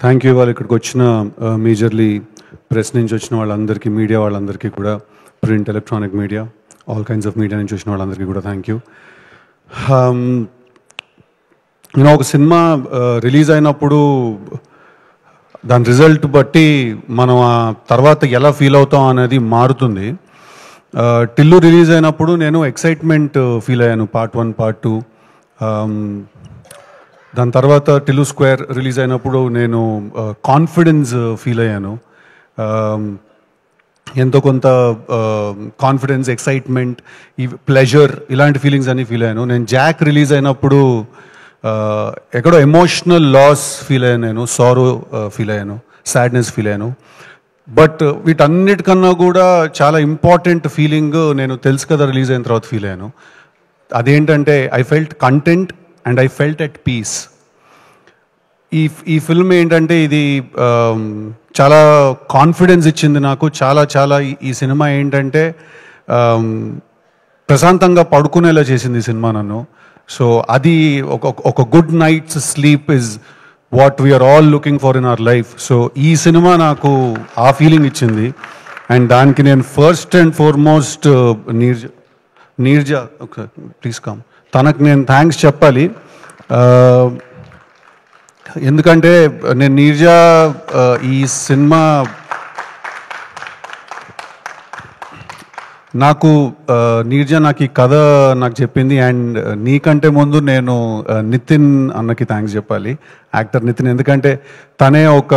Thank you. వాళ్ళు ఇక్కడికి వచ్చిన మేజర్లీ ప్రెస్ నుంచి వచ్చిన వాళ్ళందరికీ, మీడియా వాళ్ళందరికీ కూడా, print, electronic media, all kinds of media నుంచి వచ్చిన వాళ్ళందరికీ కూడా థ్యాంక్ యూ. నేను ఒక సినిమా రిలీజ్ అయినప్పుడు దాని రిజల్ట్ బట్టి మనం ఆ తర్వాత ఎలా ఫీల్ అవుతాం అనేది మారుతుంది. టిల్లు రిలీజ్ అయినప్పుడు నేను ఎక్సైట్మెంట్ ఫీల్ అయ్యాను, పార్ట్ 1, పార్ట్ 2. దాని తర్వాత టిల్లు స్క్వేర్ రిలీజ్ అయినప్పుడు నేను కాన్ఫిడెన్స్ ఫీల్ అయ్యాను. ఎంతో కొంత కాన్ఫిడెన్స్, ఎక్సైట్మెంట్, ఈ ప్లెజర్, ఇలాంటి ఫీలింగ్స్ అన్నీ ఫీల్ అయ్యాను. నేను జాక్ రిలీజ్ అయినప్పుడు ఎక్కడో ఎమోషనల్ లాస్ ఫీల్ అయ్యాను, నేను సారో ఫీల్ అయ్యాను, సాడ్నెస్ ఫీల్ అయ్యాను. బట్ వీటన్నిటికన్నా కూడా చాలా ఇంపార్టెంట్ ఫీలింగ్ నేను తెలుసు కదా రిలీజ్ అయిన తర్వాత ఫీల్ అయ్యాను. అదేంటంటే I felt content and I felt at peace. ఈ ఫిల్మ్ ఏంటంటే ఇది చాలా కాన్ఫిడెన్స్ ఇచ్చింది నాకు. చాలా ఈ సినిమా ఏంటంటే ప్రశాంతంగా పడుకునేలా చేసింది ఈ సినిమా నన్ను. సో అది ఒక good night's sleep is what we are all looking for in our life. So ఈ సినిమా నాకు ఆ ఫీలింగ్ ఇచ్చింది. అండ్ దానికి నేను first and foremost Neerja please come, తనకు నేను థ్యాంక్స్ చెప్పాలి. ఎందుకంటే నేను నీర్జా ఈ సినిమా నీర్జా నాకు ఈ కథ నాకు చెప్పింది. అండ్ నీకంటే ముందు నేను నితిన్ అన్నకి థ్యాంక్స్ చెప్పాలి, యాక్టర్ నితిన్. ఎందుకంటే తనే ఒక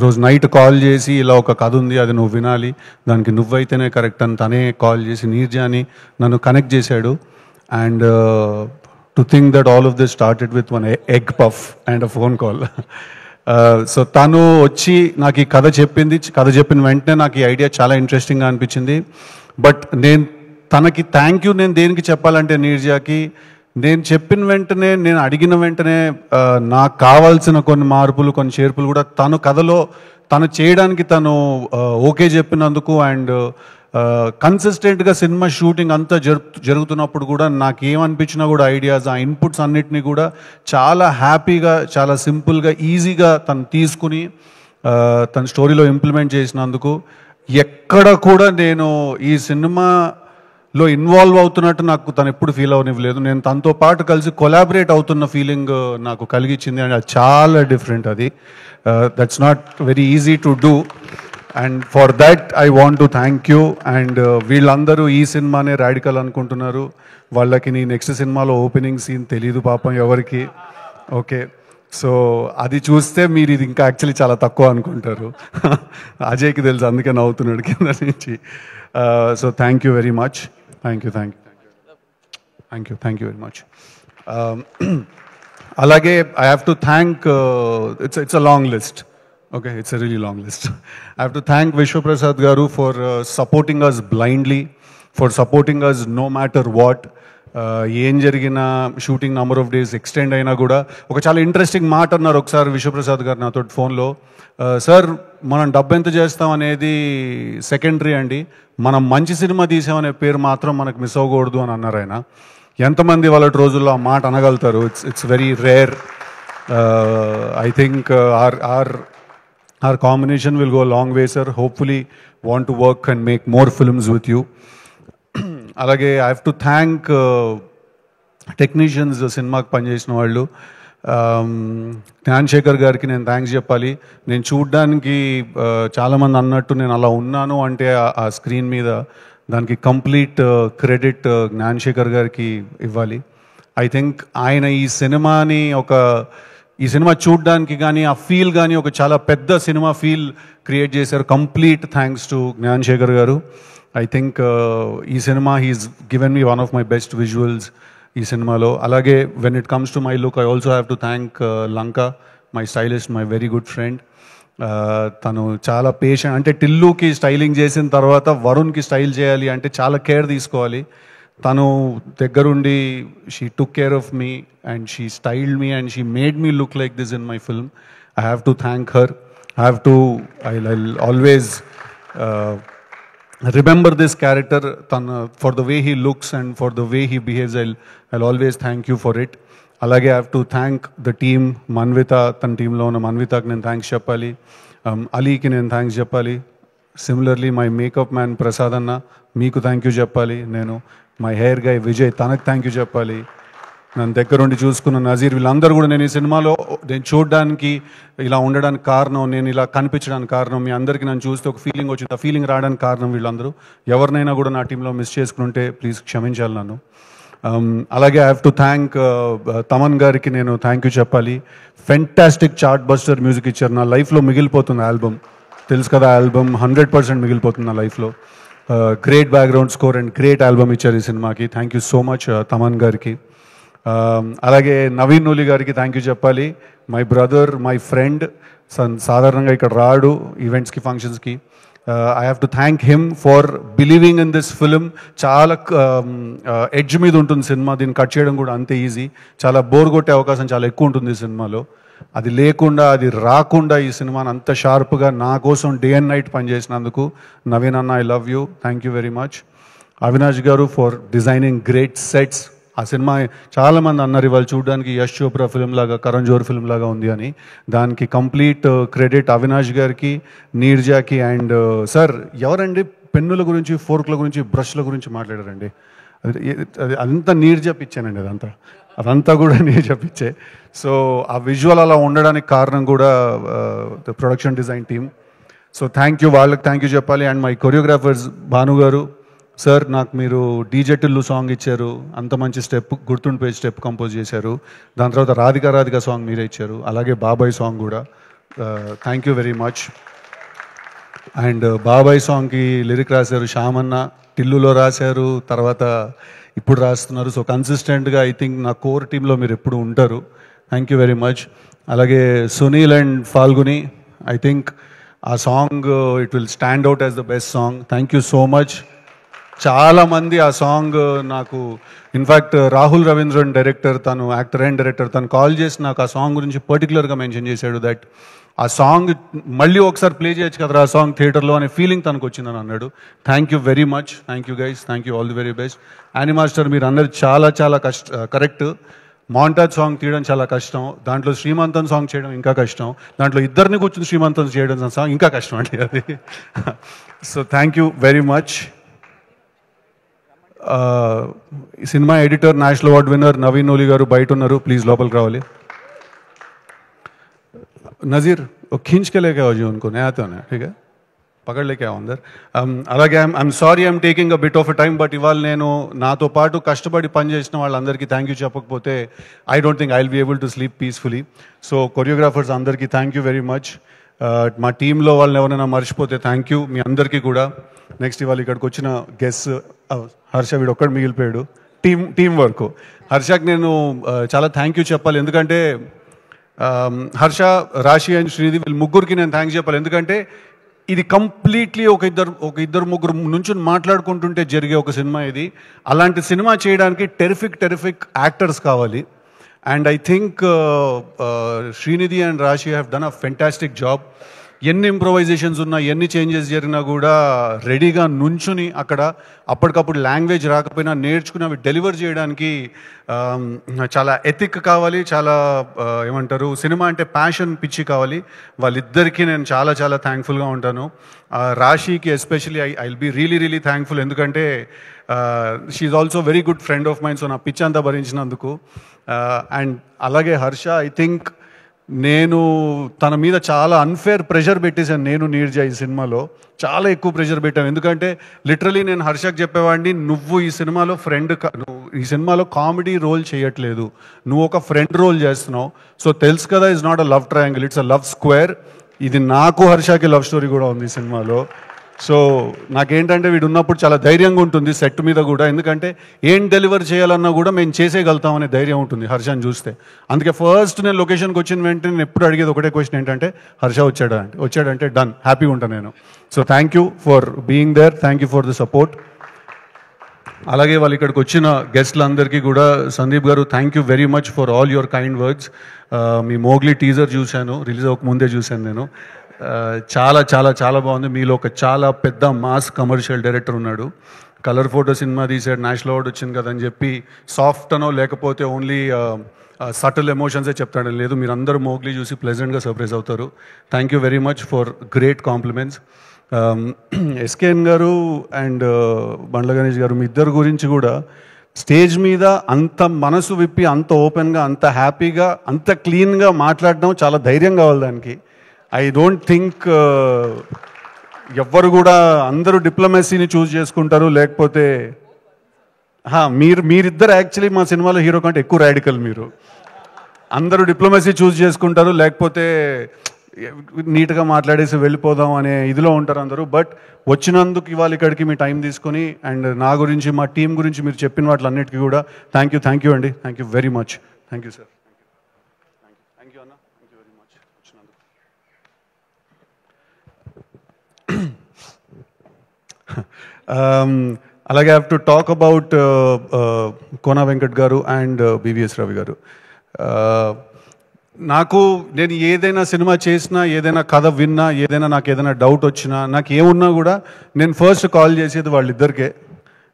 రోజు నైట్ కాల్ చేసి ఇలా ఒక కథ ఉంది, అది నువ్వు వినాలి, దానికి నువ్వైతేనే కరెక్ట్ అని తనే కాల్ చేసి నీర్జాని నన్ను కనెక్ట్ చేశాడు. And to think that all of this started with one egg puff and a phone call. So తను వచ్చి నాకు ఈ కథ చెప్పింది. కథ చెప్పిన వెంటనే నాకు ఈ ఐడియా చాలా ఇంట్రెస్టింగ్గా అనిపించింది. బట్ నేను తనకి థ్యాంక్ యూ నేను దేనికి చెప్పాలంటే, నీర్జాకి నేను చెప్పిన వెంటనే, నేను అడిగిన వెంటనే నాకు కావాల్సిన కొన్ని మార్పులు, కొన్ని చేర్పులు కూడా తను కథలో తను చేయడానికి తను ఓకే చెప్పినందుకు. అండ్ కన్సిస్టెంట్గా సినిమా షూటింగ్ అంతా జరుగుతున్నప్పుడు కూడా నాకు ఏమనిపించినా కూడా ఐడియాస్, ఆ ఇన్పుట్స్ అన్నిటినీ కూడా చాలా హ్యాపీగా, చాలా సింపుల్గా, ఈజీగా తను తీసుకుని తన స్టోరీలో ఇంప్లిమెంట్ చేసినందుకు ఎక్కడ కూడా నేను ఈ సినిమాలో ఇన్వాల్వ్ అవుతున్నట్టు నాకు తను ఎప్పుడు ఫీల్ అవనివ్వలేదు. నేను తనతో పాటు కలిసి కొలాబరేట్ అవుతున్న ఫీలింగ్ నాకు కలిగించింది. అండ్ అది చాలా డిఫరెంట్. అది that's not very easy to do. And for that I want to thank you. And వీళ్ళందరూ ఈ సినిమానే రాడికల్ అనుకుంటున్నారు. వాళ్ళకి నీ నెక్స్ట్ సినిమాలో ఓపెనింగ్ సీన్ తెలీదు పాపం ఎవరికి. ఓకే, సో అది చూస్తే మీరు ఇది ఇంకా యాక్చువల్లీ చాలా తక్కువ అనుకుంటారు. అజయ్కి తెలుసు, అందుకే నవ్వుతున్నాడు కింద నుంచి. So thank you very much. Thank you very much. అలాగే I have to thank, it's a long list. Okay, it's a really long list. I have to thank Vishwa Prasad Garu for supporting us blindly, for supporting us no matter what. ఏం జరిగిన shooting number of days extend అయినా కూడా ఒక చాలా interesting మాట అన్నారు ఒకసారి విశ్వప్రసాద్ గారు నాతో ఫోన్లో. సార్, మనం డబ్బు ఎంత చేస్తాం అనేది సెకండరీ అండి, మనం మంచి సినిమా తీసామనే పేరు మాత్రం మనకు మిస్ అవ్వకూడదు అని అన్నారు ఆయన. ఎంతమంది వాళ్ళ రోజుల్లో ఆ మాట అనగలుగుతారు? It's very rare. I think our combination will go a long way, sir. Hopefully want to work and make more films with you. Alage I have to thank technicians సినిమాకి పనిచేసిన వాళ్ళు. జ్ఞాన్ శేఖర్ గారికి నేను థ్యాంక్స్ చెప్పాలి. నేను చూడ్డానికి చాలామంది అన్నట్టు నేను అలా ఉన్నాను అంటే ఆ స్క్రీన్ మీద దానికి కంప్లీట్ క్రెడిట్ జ్ఞాన్ శేఖర్ గారికి ఇవ్వాలి. ఐ థింక్ ఆయన ఈ సినిమా చూడ్డానికి కానీ ఆ ఫీల్ కానీ ఒక చాలా పెద్ద సినిమా ఫీల్ క్రియేట్ చేశారు. Complete thanks to Gnan Shekhar గారు. ఐ థింక్ ఈ cinema he's given me one of my best visuals ఈ సినిమాలో. అలాగే when it comes to my look, I also have to thank Lanka, my stylist, my very good friend. తను చాలా patient. అంటే టిల్లుకి styling చేసిన తర్వాత వరుణ్కి స్టైల్ చేయాలి అంటే చాలా కేర్ తీసుకోవాలి. తను దగ్గరుండి she took care of me and she styled me and she made me look like this in my film. I have to thank her. I'll always remember this character for the way he looks and for the way he behaves. I'll always thank you for it. అలాగే I have to thank the team. Manvitha, తన టీంలో ఉన్న మన్వితకి నేను thanks చెప్పాలి. అలీకి నేను thanks చెప్పాలి. Similarly my makeup man Prasad అన్న, మీకు థ్యాంక్ యూ చెప్పాలి. నేను మై హెయిర్ గై విజయ్, తనకు థ్యాంక్ యూ చెప్పాలి. నన్ను దగ్గరుండి చూసుకున్న నజీర్, వీళ్ళందరూ కూడా నేను ఈ సినిమాలో నేను చూడడానికి ఇలా ఉండడానికి కారణం, నేను ఇలా కనిపించడానికి కారణం, మీ అందరికీ నన్ను చూస్తే ఒక ఫీలింగ్ వచ్చింది. ఆ ఫీలింగ్ రావడానికి కారణం వీళ్ళందరూ. ఎవరినైనా కూడా నా టీంలో మిస్ చేసుకుంటే ప్లీజ్ క్షమించాలి నన్ను. అలాగే I have to thank Thaman గారికి నేను థ్యాంక్ యూ చెప్పాలి. ఫెంటాస్టిక్ చార్ట్ బస్టర్ మ్యూజిక్ ఇచ్చారు. నా లైఫ్లో మిగిలిపోతుంది ఆల్బమ్, తెలుసు కదా, ఆల్బమ్ 100% మిగిలిపోతుంది నా లైఫ్లో. Great background score and great album ఇచ్చారు ఈ సినిమాకి. Thank you so much Thaman గారికి. అలాగే నవీన్ నూలి గారికి థ్యాంక్ యూ చెప్పాలి. My brother, my friend. సాధారణంగా ఇక్కడ రాడు ఈవెంట్స్కి, ఫంక్షన్స్కి. I have to thank him for believing in this film. చాలా ఎడ్జ్ మీద ఉంటుంది సినిమా, దీన్ని కట్ చేయడం కూడా అంతే ఈజీ. చాలా బోర్ కొట్టే అవకాశం చాలా ఎక్కువ ఉంటుంది ఈ సినిమాలో. అది లేకుండా, అది రాకుండా ఈ సినిమాని అంత షార్ప్గా నా కోసం డే అండ్ నైట్ పనిచేసినందుకు నవీన్ అన్న, I love you, thank you very much. Avinash గారు ఫర్ డిజైనింగ్ గ్రేట్ సెట్స్. ఆ సినిమా చాలామంది అన్నారు ఇవాళ చూడడానికి యష్ చోప్రా ఫిల్మ్ లాగా, కరణ్ జోహర్ ఫిల్మ్ లాగా ఉంది అని. దానికి కంప్లీట్ క్రెడిట్ అవినాష్ గారికి, నీర్జాకి. అండ్ సార్, ఎవరండి పెన్నుల గురించి, ఫోర్క్ల గురించి, బ్రష్ల గురించి మాట్లాడారండి? అదంతా నీర్జా పిచ్చానండి. అదంతా కూడా నీర్జా పిచ్చే. సో ఆ విజువల్ అలా ఉండడానికి కారణం కూడా the production design team. So thank you, వాళ్ళకి థ్యాంక్ యూ చెప్పాలి. అండ్ మై కొరియోగ్రాఫర్స్ భాను గారు, సార్ నాకు మీరు డీజే టిల్లు సాంగ్ ఇచ్చారు, అంత మంచి స్టెప్, గుర్తుండిపోయే స్టెప్ కంపోజ్ చేశారు. దాని తర్వాత రాధిక సాంగ్ మీరే ఇచ్చారు, అలాగే బాబాయ్ సాంగ్ కూడా. Thank you very much. And బాబాయ్ సాంగ్కి లిరిక్ రాశారు శ్యామన్న, టిల్లులో రాశారు, తర్వాత ఇప్పుడు రాస్తున్నారు. సో కన్సిస్టెంట్గా ఐ థింక్ నా కోర్ టీంలో మీరు ఎప్పుడు ఉంటారు. Thank you very much. అలాగే Sunil and Falguni, I think ఆ song it will stand out as the best song. Thank you so much. చాలామంది ఆ సాంగ్ నాకు, ఇన్ఫ్యాక్ట్ రాహుల్ రవీంద్రన్ డైరెక్టర్, తను యాక్టర్ అండ్ డైరెక్టర్, తను కాల్ చేసి నాకు ఆ సాంగ్ గురించి పర్టికులర్గా మెన్షన్ చేశాడు. దట్ ఆ సాంగ్ మళ్ళీ ఒకసారి ప్లే చేయొచ్చు కదా ఆ సాంగ్ థియేటర్లో అనే ఫీలింగ్ తనకు వచ్చిందని అన్నాడు. Thank you very much. Thank you guys, thank you, all the very best. Annie Master, మీరు అన్నది చాలా చాలా కరెక్ట్. మాంటాజ్ సాంగ్ తీయడం చాలా కష్టం, దాంట్లో శ్రీమంతం సాంగ్ చేయడం ఇంకా కష్టం, దాంట్లో ఇద్దరిని కూర్చుని శ్రీమంతం చేయడం సాంగ్ ఇంకా కష్టం అండి అది. So thank you very much. Cinema editor, national award winner Naveen Nooli గారు బయట ఉన్నారు, ప్లీజ్ లోపలికి రావాలి. नज़ीर वो खींच के लेके आओ जी उनको, नहीं आते होने, ठीक है, పకడ్ లేకే అందరు. అలాగే I'm sorry I'm taking a bit of a time, but ఇవాళ నేను నాతో పాటు కష్టపడి పనిచేసిన వాళ్ళందరికీ థ్యాంక్ యూ చెప్పకపోతే I don't think I will be able to sleep peacefully. So choreographers అందరికీ థ్యాంక్ యూ వెరీ మచ్. మా టీంలో వాళ్ళని ఎవరైనా మర్చిపోతే థ్యాంక్ యూ మీ అందరికీ కూడా. నెక్స్ట్ ఇవాళ ఇక్కడికి వచ్చిన గెస్ట్ హర్ష, వీడు ఒక్కడు మిగిలిపోయాడు. టీం వర్క్ హర్షకి నేను చాలా థ్యాంక్ యూ చెప్పాలి. ఎందుకంటే హర్ష, రాశి అండ్ శ్రీది వీళ్ళు ముగ్గురికి నేను థ్యాంక్స్ చెప్పాలి. ఎందుకంటే ఇది కంప్లీట్లీ ఒక ఇద్దరు ముగ్గురు నుంచి మాట్లాడుకుంటుంటే జరిగే ఒక సినిమా ఇది. అలాంటి సినిమా చేయడానికి టెరిఫిక్ యాక్టర్స్ కావాలి. And I think Srinidhi and Rashi have done a fantastic job. ఎన్ని ఇంప్రొవైజేషన్స్ ఉన్నా, ఎన్ని చేంజెస్ జరిగినా కూడా రెడీగా నుంచుని అక్కడ అప్పటికప్పుడు లాంగ్వేజ్ రాకపోయినా నేర్చుకుని అవి డెలివర్ చేయడానికి చాలా ఎథిక్ కావాలి, చాలా ఏమంటారు, సినిమా అంటే ప్యాషన్, పిచ్చి కావాలి. వాళ్ళిద్దరికీ నేను చాలా చాలా థ్యాంక్ఫుల్గా ఉంటాను. రాశికి especially I will be really thankful. ఎందుకంటే she also very good friend of mine. So నా పిచ్చి అంతా భరించినందుకు. అండ్ అలాగే హర్ష, ఐ థింక్ నేను తన మీద చాలా అన్ఫేర్ ప్రెషర్ పెట్టేశాను. నేను నీర్జా ఈ సినిమాలో చాలా ఎక్కువ ప్రెషర్ పెట్టాను. ఎందుకంటే లిటరలీ నేను హర్షకి చెప్పేవాడిని, నువ్వు ఈ సినిమాలో నువ్వు ఈ సినిమాలో కామెడీ రోల్ చేయట్లేదు, నువ్వు ఒక ఫ్రెండ్ రోల్ చేస్తున్నావు. సో తెలుసు కదా, it's not a love triangle, it's a love square. ఇది నాకు హర్షకి లవ్ స్టోరీ కూడా ఉంది ఈ సినిమాలో. సో నాకేంటంటే వీడు ఉన్నప్పుడు చాలా ధైర్యంగా ఉంటుంది సెట్ మీద కూడా. ఎందుకంటే ఏం డెలివర్ చేయాలన్నా కూడా మేము చేసేయగలుగుతామనే ధైర్యం ఉంటుంది హర్షని చూస్తే. అందుకే ఫస్ట్ నేను లొకేషన్కి వచ్చిన వెంటనే నేను ఎప్పుడు అడిగేది ఒకటే క్వశ్చన్ ఏంటంటే, హర్ష వచ్చాడంటే డన్, హ్యాపీగా ఉంటాను నేను. So thank you for being there, thank you for the support. అలాగే వాళ్ళు ఇక్కడికి వచ్చిన గెస్ట్లందరికీ కూడా, సందీప్ గారు thank you very much for all your kind words. మీ మోగ్లీ టీజర్ చూశాను, రిలీజ్ అవ్వకముందే చూశాను నేను. చాలా చాలా చాలా బాగుంది. మీలో ఒక చాలా పెద్ద మాస్ కమర్షియల్ డైరెక్టర్ ఉన్నాడు. కలర్ ఫోటో సినిమా తీసాడు, నేషనల్ అవార్డు వచ్చింది కదని చెప్పి సాఫ్ట్ అనో లేకపోతే ఓన్లీ సటిల్ ఎమోషన్సే చెప్తాడు, లేదు మీరందరూ మోగ్లీ చూసి ప్లెజెంట్గా సర్ప్రైజ్ అవుతారు. Thank you very much for great compliments. SKN గారు అండ్ బండ్ల గణేష్ గారు, మీ ఇద్దరు గురించి కూడా స్టేజ్ మీద అంత మనసు విప్పి, అంత ఓపెన్గా, అంత హ్యాపీగా, అంత క్లీన్గా మాట్లాడడం చాలా ధైర్యం కావాలి దానికి. ఐ డోంట్ థింక్ ఎవ్వరు కూడా, అందరూ డిప్లొమసీని చూస్ చేసుకుంటారు, లేకపోతే మీరిద్దరు యాక్చువల్లీ మా సినిమాలో హీరో కంటే ఎక్కువ రాడికల్. మీరు అందరూ డిప్లొమసీ చూస్ చేసుకుంటారు, లేకపోతే నీట్గా మాట్లాడేసి వెళ్ళిపోదాం అనే ఇదిలో ఉంటారు అందరూ. బట్ వచ్చినందుకు ఇవాళ ఇక్కడికి మీ టైం తీసుకొని, అండ్ నా గురించి, మా టీం గురించి మీరు చెప్పిన వాటిలన్నిటికీ కూడా థ్యాంక్ యూ అండి. Thank you very much. Thank you sir. Thank you అన్న. థ్యాంక్ యూ వెరీ మచ్ వచ్చినందుకు. అలాగే have to talk about Kona Venkat గారు అండ్ బివిఎస్ రవి గారు. నేను ఏదైనా సినిమా చేసినా, ఏదైనా కథ విన్నా, ఏదైనా నాకు ఏదైనా డౌట్ వచ్చినా, నాకు ఏమున్నా కూడా నేను ఫస్ట్ కాల్ చేసేది వాళ్ళిద్దరికే.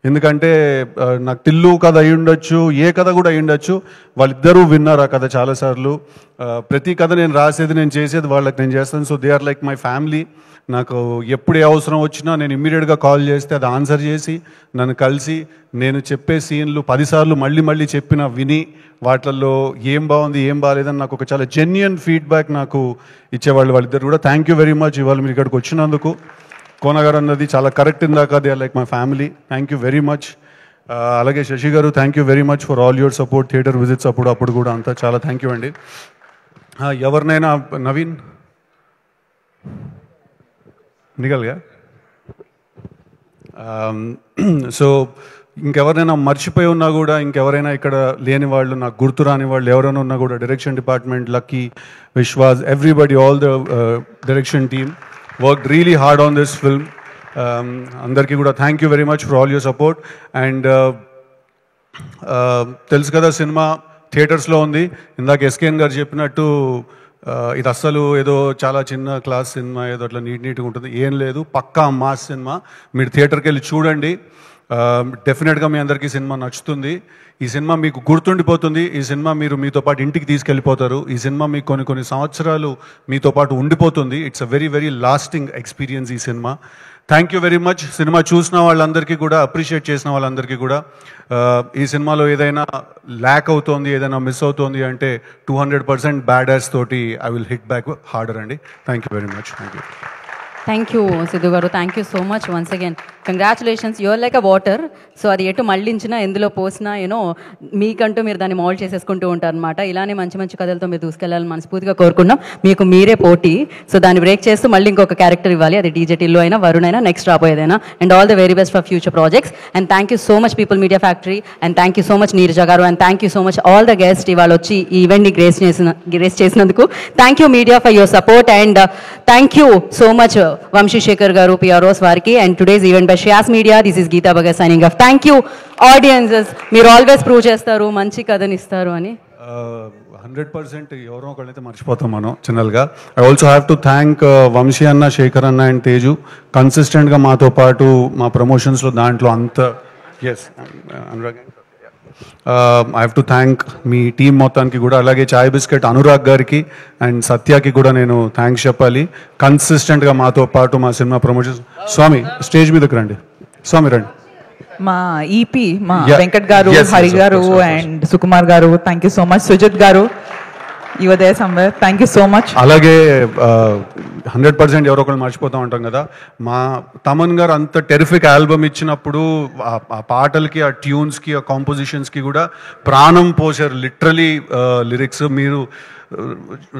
ఎందుకంటే నాకు టిల్లు కథ అయి ఉండొచ్చు, ఏ కథ కూడా అయి ఉండొచ్చు, వాళ్ళిద్దరూ విన్నారు ఆ కథ చాలాసార్లు. ప్రతి కథ నేను రాసేది, నేను చేసేది వాళ్ళకి నేను చేస్తాను. So they are like my family. నాకు ఎప్పుడు ఏ అవసరం వచ్చినా నేను ఇమ్మీడియట్గా కాల్ చేస్తే అది ఆన్సర్ చేసి, నన్ను కలిసి, నేను చెప్పే సీన్లు 10 సార్లు మళ్ళీ చెప్పిన విని, వాటిల్లో ఏం బాగుంది ఏం బాగాలేదని నాకు ఒక చాలా జెన్యున్ ఫీడ్బ్యాక్ నాకు ఇచ్చేవాళ్ళు వాళ్ళిద్దరు కూడా. థ్యాంక్ యూ వెరీ మచ్ ఇవాళ మీరు ఇక్కడికి వచ్చినందుకు. కోన గారు అన్నది చాలా కరెక్ట్ ఇందాక, they are like my family. Thank you very much. అలాగే శశి గారు, thank you very much for all your support, theatre visits అప్పుడు కూడా అంతా చాలా థ్యాంక్ యూ అండి. ఎవరినైనా నవీన్ నిగల్గా సో ఇంకెవరైనా మర్చిపోయి ఉన్నా కూడా, ఇంకెవరైనా ఇక్కడ లేని వాళ్ళు, నాకు గుర్తు రాని వాళ్ళు ఎవరైనా ఉన్నా కూడా, direction department, lucky, Vishwas, everybody, all the direction team worked really hard on this film. అందరికీ కూడా thank you very much for all your support. And తెలుసు కదా సినిమా థియేటర్స్లో ఉంది. ఇందాక ఎస్కేఎన్ గారు చెప్పినట్టు ఇది అస్సలు ఏదో చాలా చిన్న క్లాస్ సినిమా, ఏదో అట్లా నీట్గా ఉంటుంది, ఏం లేదు, పక్కా మాస్ సినిమా. మీరు థియేటర్కి వెళ్ళి చూడండి, డెఫినెట్గా మీ అందరికీ సినిమా నచ్చుతుంది. ఈ సినిమా మీకు గుర్తుండిపోతుంది. ఈ సినిమా మీరు మీతో పాటు ఇంటికి తీసుకెళ్ళిపోతారు. ఈ సినిమా మీకు కొన్ని సంవత్సరాలు మీతో పాటు ఉండిపోతుంది. It's a very very lasting experience ఈ cinema. Thank you very much. Cinema చూసిన వాళ్ళందరికీ కూడా, అప్రిషియేట్ చేసిన వాళ్ళందరికీ కూడా, ఈ సినిమాలో ఏదైనా ల్యాక్ అవుతోంది, ఏదైనా మిస్ అవుతోంది అంటే 200% బ్యాడ్ యాస్ తోటి I will hit back harder అండి. Thank you very much. Thank you Siddhu garu. Thank you so much once again. Congratulations. Your like a water. So అది ఎటు మళ్ళించినా, ఎందులో పోసినా, మీకంటూ మీరు దాన్ని మౌల్డ్ చేసేసుకుంటూ ఉంటారు అనమాట. ఇలానే మంచి మంచి కథలతో మీరు దూసుకెళ్ళాలని మనస్ఫూర్తిగా కోరుకున్నాం. మీకు మీరే పోటీ. సో దాన్ని బ్రేక్ చేస్తూ మళ్ళీ ఇంకొక క్యారెక్టర్ ఇవ్వాలి. అది డీజే టిల్లు అయినా, వరుణ్ అయినా, నెక్స్ట్ రాబోయేదైనా. And all the very best for future projects. And thank you so much people media factory. And thank you so much Neeraja garu. And thank you so much all the guest ఇవాళ వచ్చి ఈ ఈవెంట్ని grace చేసినందుకు. Thank you media for your support. And thank you so much Vamshi Shekhar garu, PROs వారికి. And today's event by శ్యాస్ media. This is Geetha Bhagat signing of. Thank you audiences. మీరు always prove చేస్తారు, మంచి కథని ఇస్తారు అని. 100% ఎవరో ఒకళ్ళైతే మర్చిపోతాం మనం చిన్నగా. I also have to thank Vamshi అన్న, శేఖర్ అన్న అండ్ తేజు. కన్సిస్టెంట్గా మాతో పాటు మా ప్రమోషన్స్లో దాంట్లో అంత. Yes, Anurag. I have to thank మీ టీం మొత్తానికి కూడా. అలాగే చాయ్ బిస్కెట్ అనురాగ్ గారికి అండ్ సత్యాకి కూడా నేను థ్యాంక్స్ చెప్పాలి. కన్సిస్టెంట్గా మాతో పాటు మా సినిమా ప్రమోషన్స్. స్వామి స్టేజ్ మీదకి రండి. స్వామి రండి. మా ఈపీ మా వెంకట్ గారు, హరి గారు and Sukumar garu, thank you so much. Sujith garu, you are there somewhere, thank you so much. అలాగే 100% ఎవరో ఒకళ్ళు మర్చిపోతూ ఉంటాం కదా, మా తమన్ గారు అంత టెరిఫిక్ ఆల్బమ్ ఇచ్చినప్పుడు ఆ పాటలకి, ఆ ట్యూన్స్కి, ఆ కాంపోజిషన్స్కి కూడా ప్రాణం పోసారు లిటరలీ. లిరిక్స్ మీరు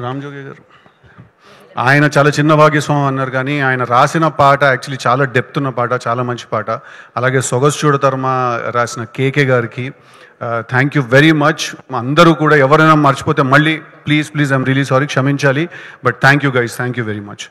రామ్జోగి గారు, ఆయన చాలా చిన్న భాగ్యస్వామి అన్నారు, కానీ ఆయన రాసిన పాట యాక్చువల్లీ చాలా డెప్త్ ఉన్న పాట, చాలా మంచి పాట. అలాగే సొగసు చూడతర్మ రాసిన కేకే గారికి థ్యాంక్ యూ వెరీ మచ్. అందరూ కూడా ఎవరైనా మర్చిపోతే మళ్ళీ ప్లీజ్ ఐఎమ్ రియలీ సారీ, క్షమించాలి. But thank you guys, thank you very much.